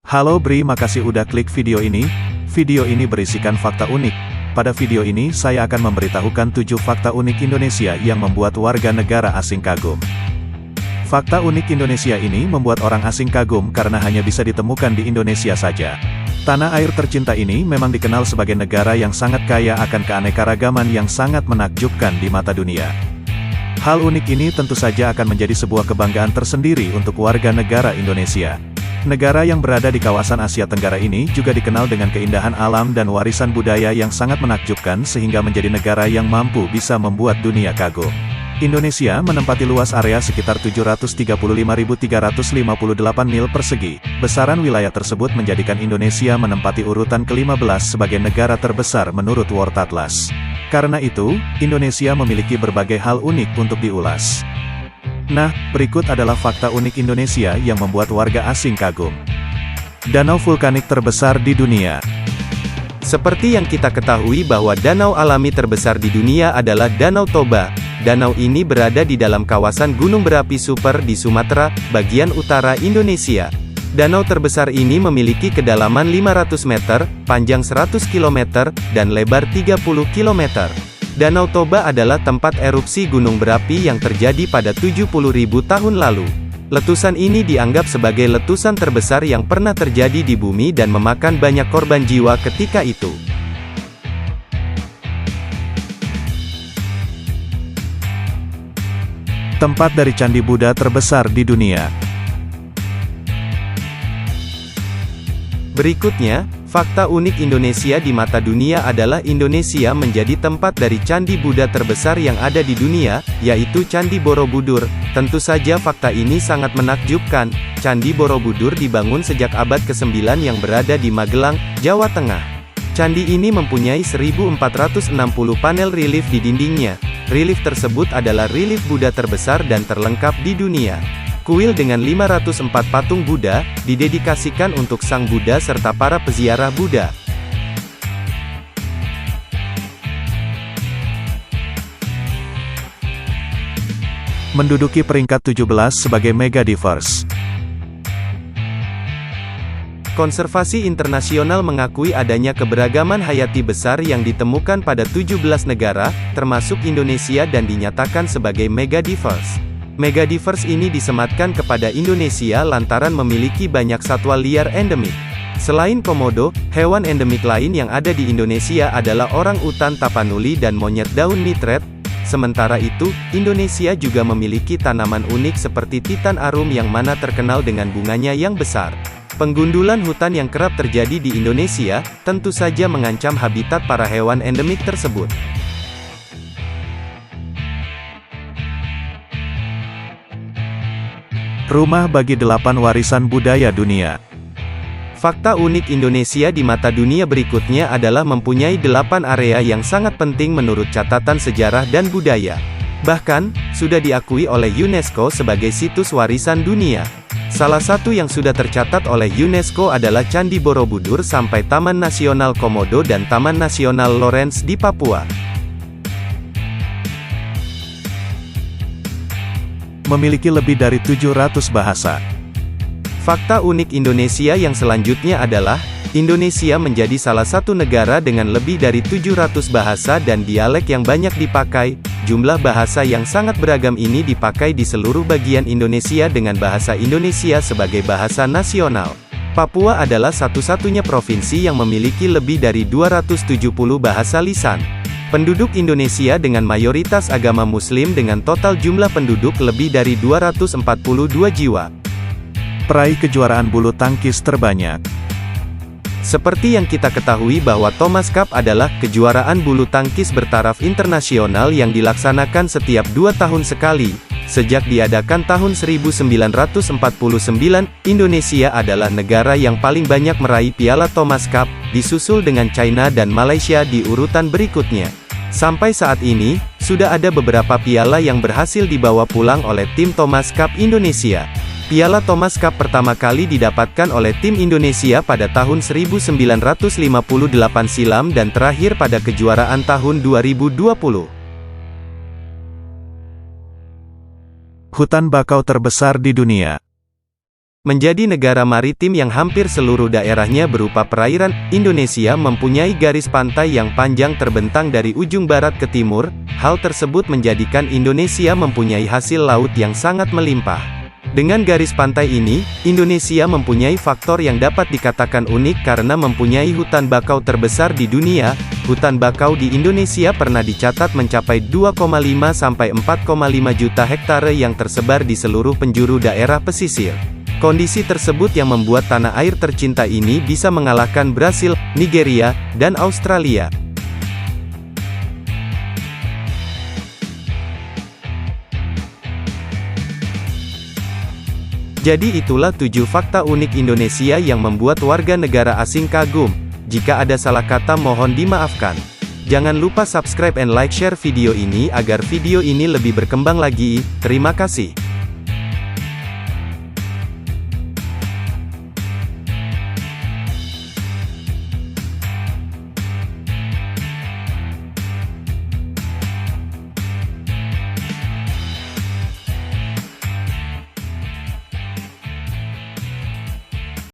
Halo Bri, makasih udah klik video ini. Video ini berisikan fakta unik. Pada video ini saya akan memberitahukan 7 fakta unik Indonesia yang membuat warga negara asing kagum. Fakta unik Indonesia ini membuat orang asing kagum karena hanya bisa ditemukan di Indonesia saja. Tanah air tercinta ini memang dikenal sebagai negara yang sangat kaya akan keanekaragaman yang sangat menakjubkan di mata dunia. Hal unik ini tentu saja akan menjadi sebuah kebanggaan tersendiri untuk warga negara Indonesia. Negara yang berada di kawasan Asia Tenggara ini juga dikenal dengan keindahan alam dan warisan budaya yang sangat menakjubkan sehingga menjadi negara yang mampu bisa membuat dunia kagum. Indonesia menempati luas area sekitar 735.358 mil persegi. Besaran wilayah tersebut menjadikan Indonesia menempati urutan ke-15 sebagai negara terbesar menurut World Atlas. Karena itu, Indonesia memiliki berbagai hal unik untuk diulas. Nah, berikut adalah fakta unik Indonesia yang membuat warga asing kagum. Danau vulkanik terbesar di dunia. Seperti yang kita ketahui bahwa danau alami terbesar di dunia adalah Danau Toba. Danau ini berada di dalam kawasan gunung berapi super di Sumatera, bagian utara Indonesia. Danau terbesar ini memiliki kedalaman 500 meter, panjang 100 km, dan lebar 30 km. Danau Toba adalah tempat erupsi gunung berapi yang terjadi pada 70.000 tahun lalu. Letusan ini dianggap sebagai letusan terbesar yang pernah terjadi di bumi dan memakan banyak korban jiwa ketika itu. Tempat dari Candi Buddha terbesar di dunia. Berikutnya, fakta unik Indonesia di mata dunia adalah Indonesia menjadi tempat dari Candi Buddha terbesar yang ada di dunia, yaitu Candi Borobudur. Tentu saja fakta ini sangat menakjubkan. Candi Borobudur dibangun sejak abad ke-9 yang berada di Magelang, Jawa Tengah. Candi ini mempunyai 1460 panel relief di dindingnya. Relief tersebut adalah relief Buddha terbesar dan terlengkap di dunia. Kuil dengan 504 patung Buddha, didedikasikan untuk Sang Buddha serta para peziarah Buddha. Menduduki peringkat 17 sebagai megadiverse. Konservasi internasional mengakui adanya keberagaman hayati besar yang ditemukan pada 17 negara, termasuk Indonesia dan dinyatakan sebagai megadiverse. Megadiverse ini disematkan kepada Indonesia lantaran memiliki banyak satwa liar endemik. Selain komodo, hewan endemik lain yang ada di Indonesia adalah orang utan tapanuli dan monyet daun mitret. Sementara itu, Indonesia juga memiliki tanaman unik seperti titan arum yang mana terkenal dengan bunganya yang besar. Penggundulan hutan yang kerap terjadi di Indonesia, tentu saja mengancam habitat para hewan endemik tersebut. Rumah bagi 8 warisan budaya dunia. Fakta unik Indonesia di mata dunia berikutnya adalah mempunyai 8 area yang sangat penting menurut catatan sejarah dan budaya. Bahkan, sudah diakui oleh UNESCO sebagai situs warisan dunia. Salah satu yang sudah tercatat oleh UNESCO adalah Candi Borobudur sampai Taman Nasional Komodo dan Taman Nasional Lorentz di Papua. Memiliki lebih dari 700 bahasa. Fakta unik Indonesia yang selanjutnya adalah, Indonesia menjadi salah satu negara dengan lebih dari 700 bahasa dan dialek yang banyak dipakai. Jumlah bahasa yang sangat beragam ini dipakai di seluruh bagian Indonesia dengan bahasa Indonesia sebagai bahasa nasional. Papua adalah satu-satunya provinsi yang memiliki lebih dari 270 bahasa lisan. Penduduk Indonesia dengan mayoritas agama Muslim dengan total jumlah penduduk lebih dari 242 jiwa. Peraih kejuaraan bulu tangkis terbanyak. Seperti yang kita ketahui bahwa Thomas Cup adalah kejuaraan bulu tangkis bertaraf internasional yang dilaksanakan setiap 2 tahun sekali. Sejak diadakan tahun 1949, Indonesia adalah negara yang paling banyak meraih piala Thomas Cup, disusul dengan China dan Malaysia di urutan berikutnya. Sampai saat ini, sudah ada beberapa piala yang berhasil dibawa pulang oleh tim Thomas Cup Indonesia. Piala Thomas Cup pertama kali didapatkan oleh tim Indonesia pada tahun 1958 silam dan terakhir pada kejuaraan tahun 2020. Hutan bakau terbesar di dunia. Menjadi negara maritim yang hampir seluruh daerahnya berupa perairan, Indonesia mempunyai garis pantai yang panjang terbentang dari ujung barat ke timur. Hal tersebut menjadikan Indonesia mempunyai hasil laut yang sangat melimpah. Dengan garis pantai ini, Indonesia mempunyai faktor yang dapat dikatakan unik karena mempunyai hutan bakau terbesar di dunia. Hutan bakau di Indonesia pernah dicatat mencapai 2,5 sampai 4,5 juta hektare yang tersebar di seluruh penjuru daerah pesisir. Kondisi tersebut yang membuat tanah air tercinta ini bisa mengalahkan Brasil, Nigeria, dan Australia. Jadi itulah 7 fakta unik Indonesia yang membuat warga negara asing kagum. Jika ada salah kata mohon dimaafkan. Jangan lupa subscribe and like share video ini agar video ini lebih berkembang lagi. Terima kasih.